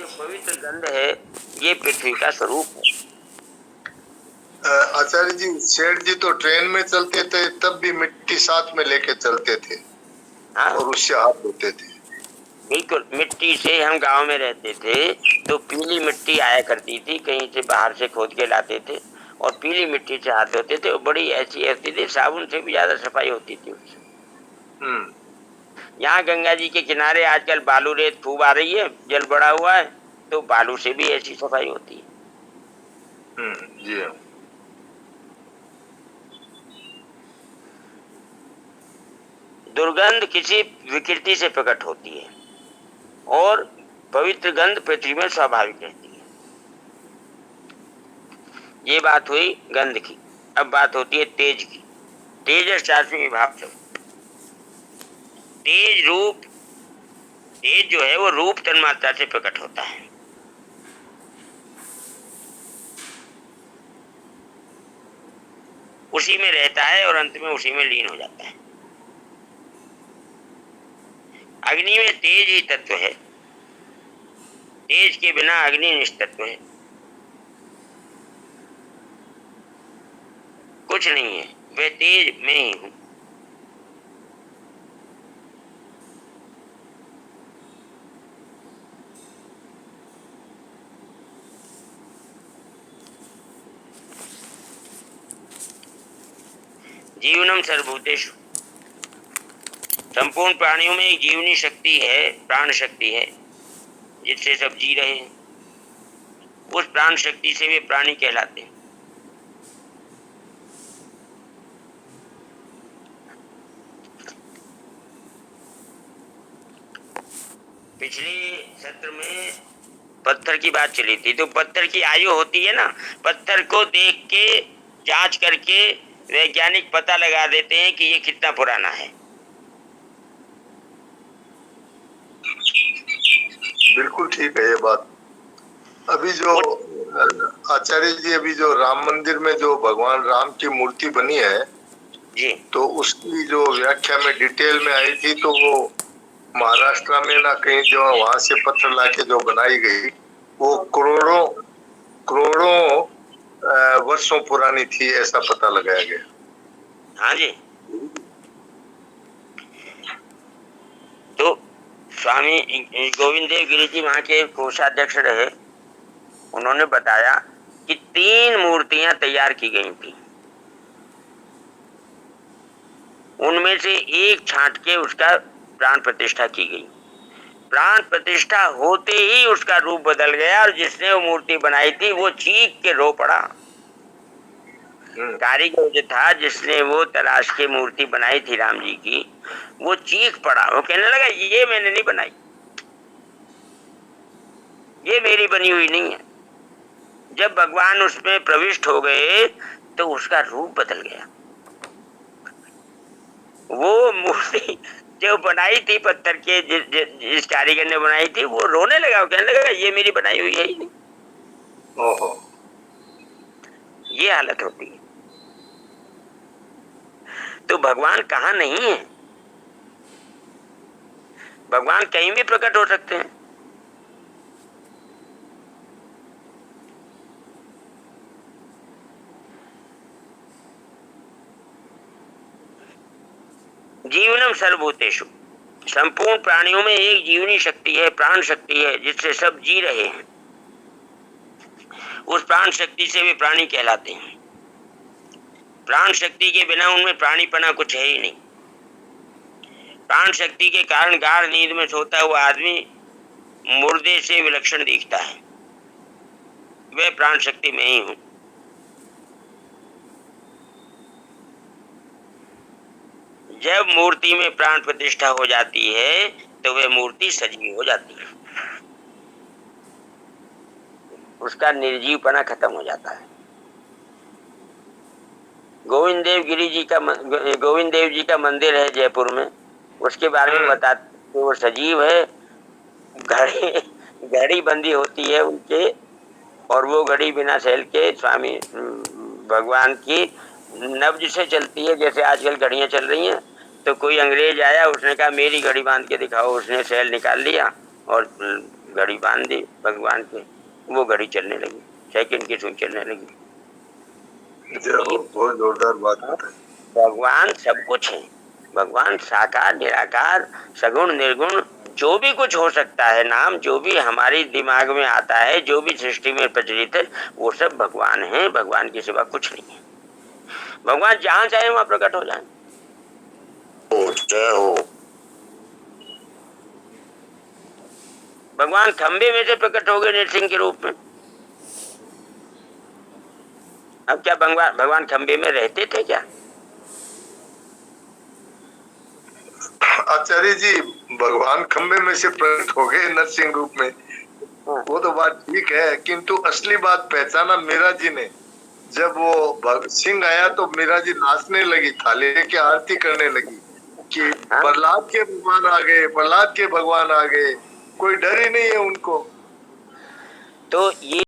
जो पवित्र गंध है ये पृथ्वी का स्वरूप है। आचार्य जी, सेठ जी तो ट्रेन में चलते थे तब भी मिट्टी साथ में लेके चलते थे। हाँ, और उससे हाथ धोते थे। बिल्कुल। मिट्टी से, हम गांव में रहते थे तो पीली मिट्टी आया करती थी, कहीं से बाहर से खोद के लाते थे और पीली मिट्टी से हाथ धोते थे। बड़ी ऐसी होती थी, साबुन से भी ज्यादा सफाई होती थी उससे। यहाँ गंगा जी के किनारे आजकल बालू रेत खूब आ रही है, जल बढ़ा हुआ है, तो बालू से भी ऐसी सफाई होती है। जी हाँ। दुर्गंध किसी विकृति से प्रकट होती है और पवित्र गंध पृथ्वी में स्वाभाविक रहती है। ये बात हुई गंध की। अब बात होती है तेज की। तेज 4वें विभाग से तेज रूप, तेज जो है वो रूप तन्मात्रा से प्रकट होता है। उसी में रहता है और अंत में उसी में लीन हो जाता है। अग्नि में तेज ही तत्व है, तेज के बिना अग्नि निष्तत्व है, कुछ नहीं है, वह तेज मैं ही हूं। जीवनम सर्वभूतेषु, संपूर्ण प्राणियों में एक जीवनी शक्ति है, प्राण शक्ति है, जिससे सब जी रहे हैं। उस प्राण शक्ति से वे प्राणी कहलाते हैं। पिछले सत्र में पत्थर की बात चली थी, तो पत्थर की आयु होती है ना, पत्थर को देख के जांच करके वैज्ञानिक पता लगा देते हैं कि ये कितना पुराना है। बिल्कुल ठीक है ये बात। अभी जो आचार्य जी, अभी जो राम मंदिर में जो भगवान राम की मूर्ति बनी है जी, तो उसकी जो व्याख्या में डिटेल में आई थी, तो वो महाराष्ट्र में ना कहीं जो वहां से पत्थर लाके जो बनाई गई, वो करोड़ों वर्षों पुरानी थी, ऐसा पता लगाया गया। हाँ जी। तो स्वामी गोविंद देव गिरी जी वहां के कोषाध्यक्ष रहे, उन्होंने बताया कि 3 मूर्तियां तैयार की गई थी, उनमें से एक छांट के उसका प्राण प्रतिष्ठा की गई। प्राण प्रतिष्ठा होते ही उसका रूप बदल गया और जिसने वो मूर्ति बनाई थी वो चीख के रो पड़ा। कारीगर जो था जिसने वो तराश के मूर्ति बनाई थी राम जी की, वो चीख पड़ा। वो कहने लगा ये मैंने नहीं बनाई, ये मेरी बनी हुई नहीं है। जब भगवान उसमें प्रविष्ट हो गए तो उसका रूप बदल गया। वो मूर्ति जो बनाई थी पत्थर के, जिस कारीगर ने बनाई थी, वो रोने लगा। वो कहने लगा ये मेरी बनाई हुई है ही नहीं। ओहो, ये हालत होती है। तो भगवान कहाँ नहीं है? भगवान कहीं भी प्रकट हो सकते हैं। जीवनम सर्वभूतेषु, संपूर्ण प्राणियों में एक जीवनी शक्ति है, प्राण शक्ति है, जिससे सब जी रहे हैं। उस प्राण शक्ति से वे प्राणी कहलाते हैं। प्राण शक्ति के बिना उनमें प्राणीपना कुछ है ही नहीं। प्राण शक्ति के कारण गाढ़ नींद में सोता हुआ आदमी मुर्दे से विलक्षण दिखता है। वह प्राण शक्ति में ही हूं। जब मूर्ति में प्राण प्रतिष्ठा हो जाती है तो वह मूर्ति सजीव हो जाती है, उसका निर्जीवपना खत्म हो जाता है। गोविंद देव जी का मंदिर है जयपुर में, उसके बारे में बताते वो सजीव है। घड़ी बंदी होती है उनके, और वो घड़ी बिना सेल के स्वामी भगवान की नब्ज से चलती है। जैसे आजकल घड़ियां चल रही हैं, तो कोई अंग्रेज आया, उसने कहा मेरी घड़ी बांध के दिखाओ, उसने सेल निकाल लिया और घड़ी बांध दी भगवान के, वो घड़ी चलने लगी, सेकंड की सुई चलने लगी। बहुत जोरदार बात बताई। भगवान सब कुछ है, भगवान साकार निराकार सगुण निर्गुण जो भी कुछ हो सकता है, नाम जो भी हमारे दिमाग में आता है, जो भी सृष्टि में प्रचलित है, वो सब भगवान है, भगवान के सिवा कुछ नहीं है। भगवान जहां चाहे वहां प्रकट हो जाए। जय हो। भगवान खंबे में से प्रकट हो गए नरसिंह के रूप में। अब क्या भगवान खंबे में रहते थे क्या? आचार्य जी, भगवान खंबे में से प्रकट हो गए नरसिंह रूप में, वो तो बात ठीक है, किंतु असली बात पहचाना मीरा जी ने। जब वो सिंह आया तो मीरा जी नाचने लगी, थाली लेके आरती करने लगी कि प्रहलाद के भगवान आ गए, प्रहलाद के भगवान आ गए, कोई डर ही नहीं है उनको। तो ये